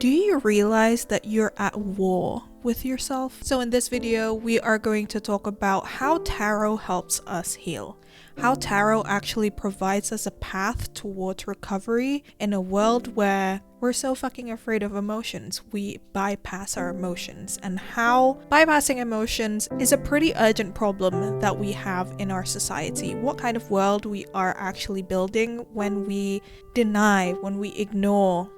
Do you realize that you're at war with yourself? So in this video, we are going to talk about how tarot helps us heal. How tarot actually provides us a path towards recovery in a world where we're so fucking afraid of emotions. We bypass our emotions, and how bypassing emotions is a pretty urgent problem that we have in our society. What kind of world we are actually building when we deny, when we ignore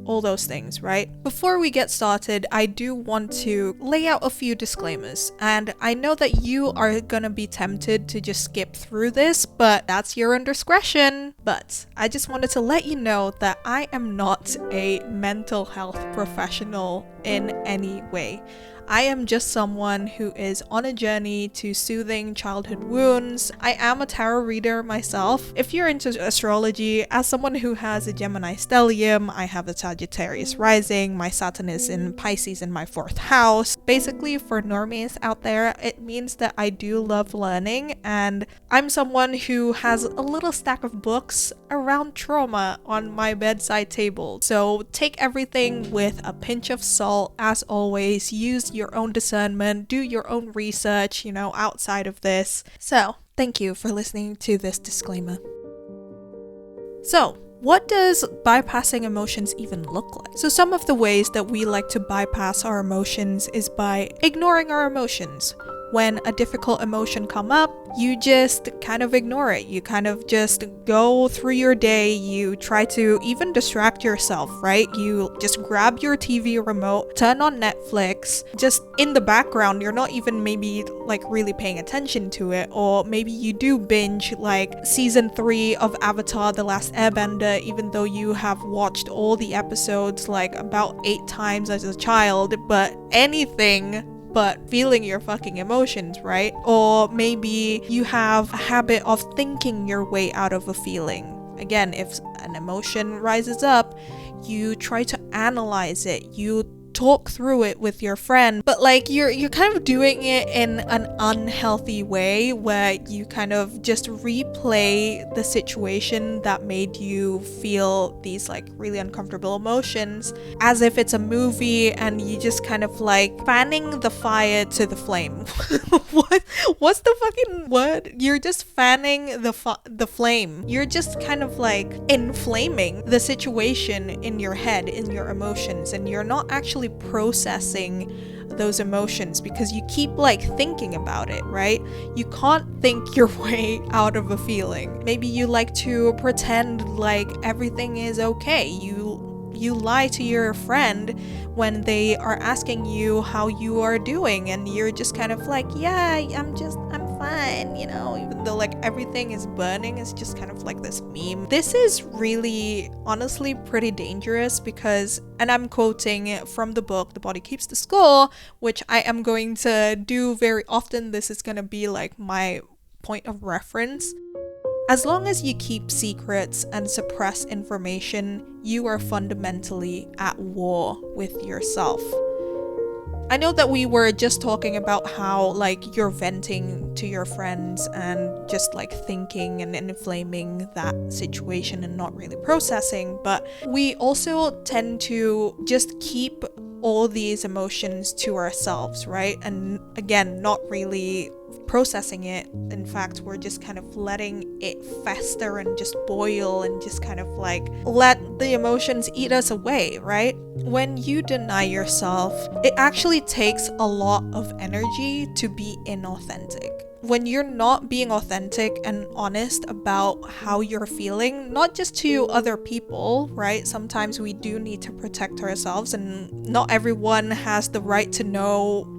all those things, right? Before we get started, I do want to lay out a few disclaimers, and I know that you are gonna be tempted to just skip through this, but that's your own discretion. But I just wanted to let you know that I am not a mental health professional in any way. I am just someone who is on a journey to soothing childhood wounds. I am a tarot reader myself. If you're into astrology, as someone who has a Gemini stellium, I have a Sagittarius rising, my Saturn is in Pisces in my 4th house. Basically, for normies out there, it means that I do love learning, and I'm someone who has a little stack of books around trauma on my bedside table. So take everything with a pinch of salt. As always, use your own discernment, do your own research, outside of this. So, thank you for listening to this disclaimer. So, what does bypassing emotions even look like? So some of the ways that we like to bypass our emotions is by ignoring our emotions. When a difficult emotion come up, you just kind of ignore it. You kind of just go through your day. You try to even distract yourself, right? You just grab your TV remote, turn on Netflix, just in the background. You're not even maybe really paying attention to it. Or maybe you do binge season 3 of Avatar: The Last Airbender, even though you have watched all the episodes about 8 times as a child, but anything but feeling your fucking emotions, right? Or maybe you have a habit of thinking your way out of a feeling. Again, if an emotion rises up, you try to analyze it, you talk through it with your friend, but you're kind of doing it in an unhealthy way where you kind of just replay the situation that made you feel these really uncomfortable emotions as if it's a movie, and you just kind of fanning the fire to the flame. What's the fucking word? You're just fanning the flame. You're just kind of inflaming the situation in your head, in your emotions, and you're not actually processing those emotions because you keep thinking about it, right? You can't think your way out of a feeling. Maybe you like to pretend everything is okay. You lie to your friend when they are asking you how you are doing, and you're just kind of yeah, I'm fine, even though everything is burning. It's just kind of this meme. This is really honestly pretty dangerous because, and I'm quoting from the book The Body Keeps the Score, which I am going to do very often. This is going to be my point of reference. As long as you keep secrets and suppress information, you are fundamentally at war with yourself. I know that we were just talking about how you're venting to your friends and just thinking and inflaming that situation and not really processing, but we also tend to just keep all these emotions to ourselves, right? And again, not really processing it. In fact, we're just kind of letting it fester and just boil and just kind of let the emotions eat us away, right? When you deny yourself, it actually takes a lot of energy to be inauthentic. When you're not being authentic and honest about how you're feeling, not just to other people, right? Sometimes we do need to protect ourselves, and not everyone has the right to know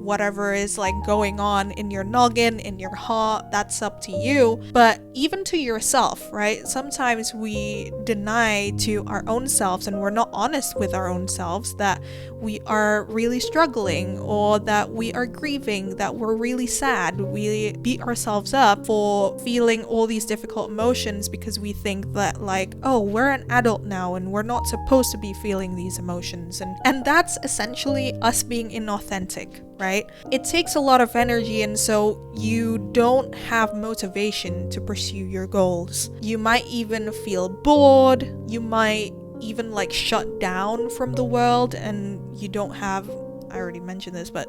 whatever is going on in your noggin, in your heart. That's up to you. But even to yourself, right? Sometimes we deny to our own selves, and we're not honest with our own selves that we are really struggling, or that we are grieving, that we're really sad. We beat ourselves up for feeling all these difficult emotions because we think that oh, we're an adult now and we're not supposed to be feeling these emotions. And that's essentially us being inauthentic, right? It takes a lot of energy, and so you don't have motivation to pursue your goals. You might even feel bored. You might even like shut down from the world, and you don't have, I already mentioned this, but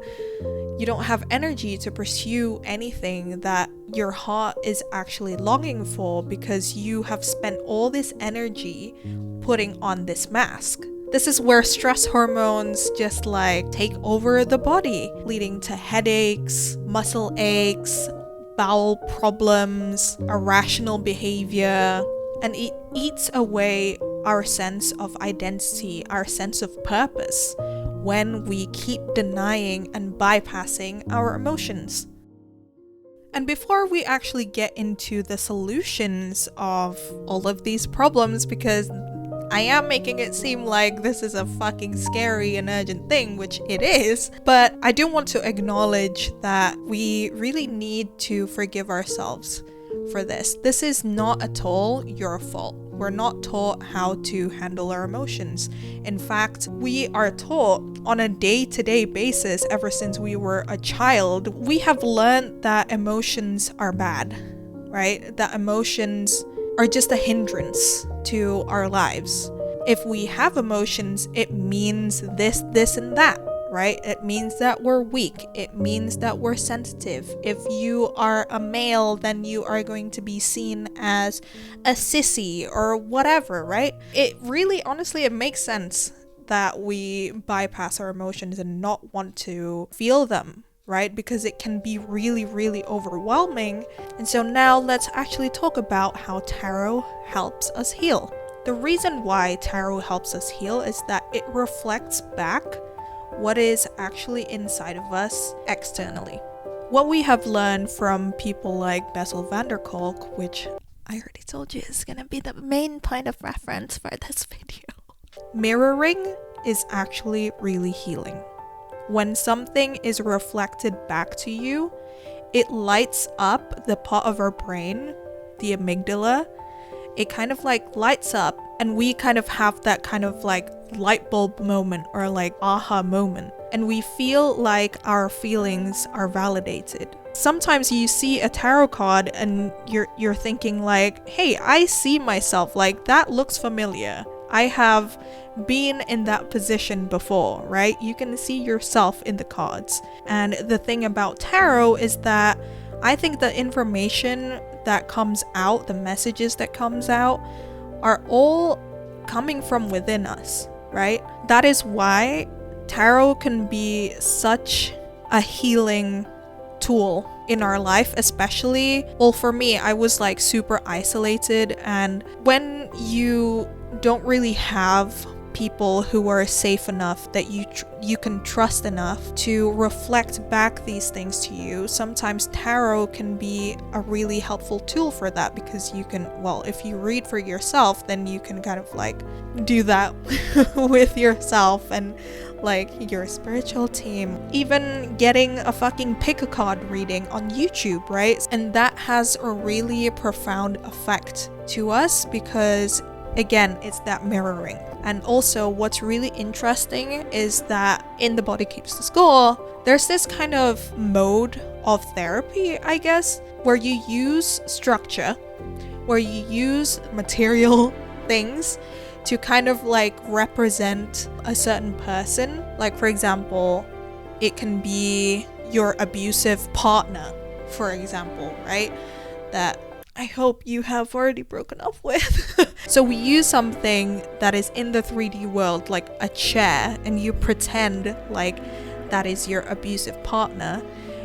you don't have energy to pursue anything that your heart is actually longing for, because you have spent all this energy putting on this mask. This is where stress hormones just like take over the body, leading to headaches, muscle aches, bowel problems, irrational behavior, and it eats away our sense of identity, our sense of purpose, when we keep denying and bypassing our emotions. And before we actually get into the solutions of all of these problems, because I am making it seem like this is a fucking scary and urgent thing, which it is, but I do want to acknowledge that we really need to forgive ourselves for this. This is not at all your fault. We're not taught how to handle our emotions. In fact, we are taught on a day-to-day basis ever since we were a child. We have learned that emotions are bad, right? That emotions are just a hindrance to our lives. If we have emotions, it means this, and that, right? It means that we're weak. It means that we're sensitive. If you are a male, then you are going to be seen as a sissy or whatever, right? It really, honestly, it makes sense that we bypass our emotions and not want to feel them, right? Because it can be really, really overwhelming. And so now let's actually talk about how tarot helps us heal. The reason why tarot helps us heal is that it reflects back what is actually inside of us externally. What we have learned from people like Bessel van der Kolk, which I already told you is gonna be the main point of reference for this video. Mirroring is actually really healing. When something is reflected back to you, it lights up the part of our brain, the amygdala. It kind of like lights up, and we kind of have that kind of like light bulb moment or like aha moment, and we feel like our feelings are validated. Sometimes you see a tarot card and you're thinking like, hey, I see myself, like that looks familiar. I have been in that position before, right? You can see yourself in the cards. And the thing about tarot is that I think the information that comes out, the messages that comes out, are all coming from within us, right? That is why tarot can be such a healing tool in our life, especially, well, for me, I was like super isolated, and when you don't really have people who are safe enough that you can trust enough to reflect back these things to you, sometimes tarot can be a really helpful tool for that, because you can, well, if you read for yourself, then you can kind of like do that with yourself and like your spiritual team. Even getting a fucking pick a card reading on YouTube, right? And that has a really profound effect to us, because again, it's that mirroring. And also what's really interesting is that in The Body Keeps the Score, there's this kind of mode of therapy, I guess, where you use structure, where you use material things to kind of like represent a certain person. Like, for example, it can be your abusive partner, for example, right? That I hope you have already broken up with. So we use something that is in the 3D world, like a chair, and you pretend like that is your abusive partner,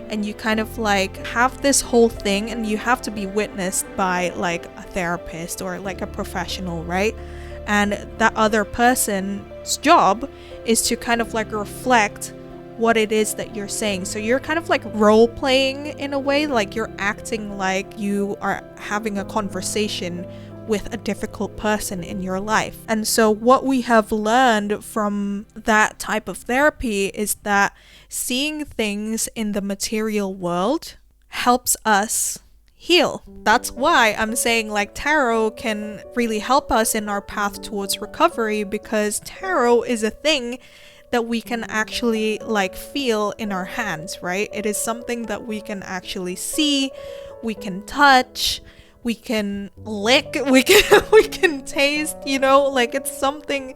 and you kind of like have this whole thing, and you have to be witnessed by like a therapist or like a professional, right? And that other person's job is to kind of like reflect what it is that you're saying. So you're kind of like role playing in a way, like you're acting like you are having a conversation with a difficult person in your life. And so what we have learned from that type of therapy is that seeing things in the material world helps us heal. That's why I'm saying like tarot can really help us in our path towards recovery, because tarot is a thing that we can actually like feel in our hands, right? It is something that we can actually see, we can touch, we can lick, we can taste, you know, like it's something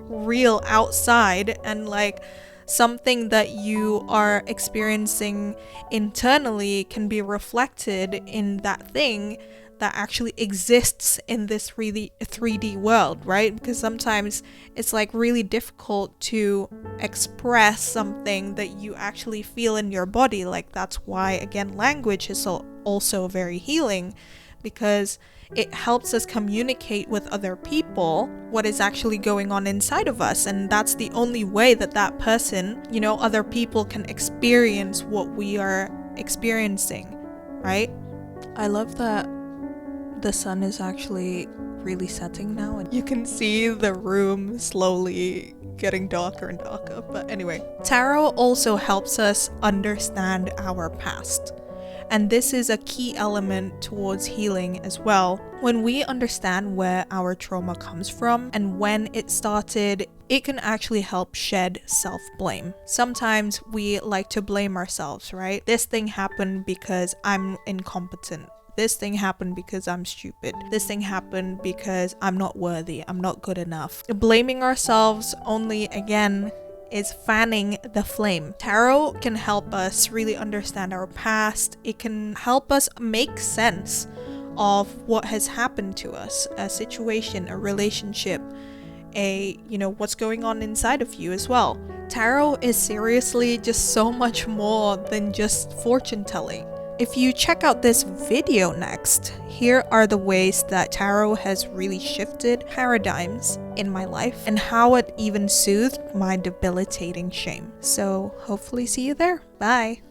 real outside, and like something that you are experiencing internally can be reflected in that thing that actually exists in this really 3D world, right? Because sometimes it's like really difficult to express something that you actually feel in your body. Like that's why, again, language is also very healing, because it helps us communicate with other people what is actually going on inside of us. And that's the only way that that person, you know, other people can experience what we are experiencing, right? I love that the sun is actually really setting now, and you can see the room slowly getting darker and darker. But anyway, tarot also helps us understand our past. And this is a key element towards healing as well. When we understand where our trauma comes from and when it started, it can actually help shed self-blame. Sometimes we like to blame ourselves, right? This thing happened because I'm incompetent. This thing happened because I'm stupid. This thing happened because I'm not worthy. I'm not good enough. Blaming ourselves only, again, is fanning the flame. Tarot can help us really understand our past. It can help us make sense of what has happened to us, a situation, a relationship, what's going on inside of you as well. Tarot is seriously just so much more than just fortune telling. If you check out this video next, here are the ways that tarot has really shifted paradigms in my life and how it even soothed my debilitating shame. So hopefully see you there. Bye.